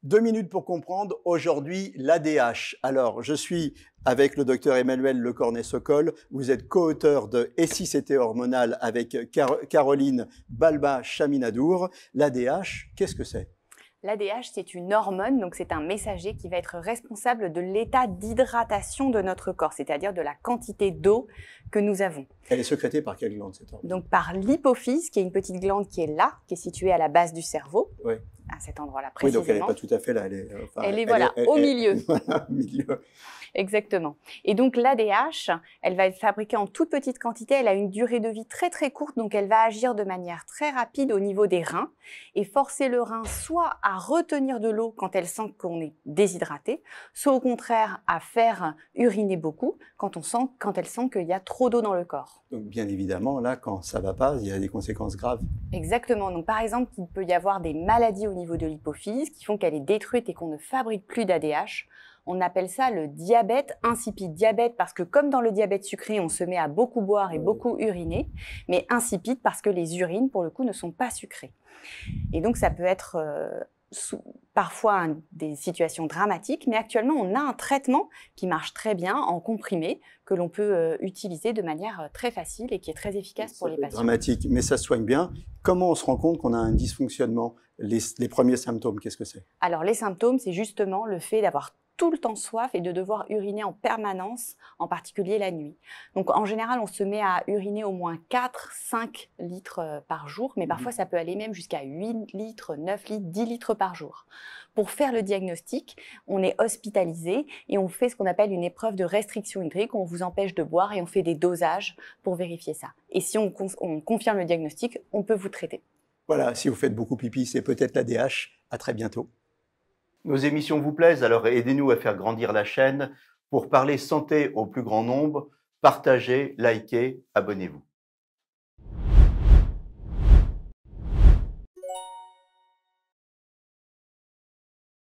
2 minutes pour comprendre, aujourd'hui, l'ADH. Alors, je suis avec le docteur Emmanuel Lecornet-Sokol. Vous êtes co-auteur de « Et si c'était hormonal » avec Caroline Balba-Chaminadour. L'ADH, qu'est-ce que c'est? L'ADH, c'est une hormone, donc c'est un messager qui va être responsable de l'état d'hydratation de notre corps, c'est-à-dire de la quantité d'eau que nous avons. Elle est sécrétée par quelle glande, cette hormone? Donc par l'hypophyse, qui est une petite glande qui est là, qui est située à la base du cerveau, Oui. à cet endroit-là Oui, donc elle n'est précisément. pas tout à fait là. Elle est voilà, au milieu. Voilà, au milieu. Exactement. Et donc l'ADH, elle va être fabriquée en toute petite quantité, elle a une durée de vie très très courte, donc elle va agir de manière très rapide au niveau des reins et forcer le rein soit à retenir de l'eau quand elle sent qu'on est déshydraté, soit au contraire à faire uriner beaucoup quand elle sent qu'il y a trop d'eau dans le corps. Donc bien évidemment, là, quand ça ne va pas, il y a des conséquences graves. Exactement. Donc par exemple, il peut y avoir des maladies au niveau de l'hypophyse qui font qu'elle est détruite et qu'on ne fabrique plus d'ADH. On appelle ça le diabète insipide. Diabète parce que comme dans le diabète sucré, on se met à beaucoup boire et beaucoup uriner, mais insipide parce que les urines, pour le coup, ne sont pas sucrées. Et donc ça peut être parfois des situations dramatiques, mais actuellement on a un traitement qui marche très bien en comprimé, que l'on peut utiliser de manière très facile et qui est très efficace pour les patients. Dramatique, mais ça se soigne bien. Comment on se rend compte qu'on a un dysfonctionnement? Les premiers symptômes, qu'est-ce que c'est? Alors les symptômes, c'est justement le fait d'avoir tout le temps soif et de devoir uriner en permanence, en particulier la nuit. Donc en général, on se met à uriner au moins 4-5 litres par jour, mais parfois ça peut aller même jusqu'à 8 litres, 9 litres, 10 litres par jour. Pour faire le diagnostic, on est hospitalisé et on fait ce qu'on appelle une épreuve de restriction hydrique, on vous empêche de boire et on fait des dosages pour vérifier ça. Et si on confirme le diagnostic, on peut vous traiter. Voilà, si vous faites beaucoup pipi, c'est peut-être l'ADH. À très bientôt. Nos émissions vous plaisent, alors aidez-nous à faire grandir la chaîne. Pour parler santé au plus grand nombre, partagez, likez, abonnez-vous.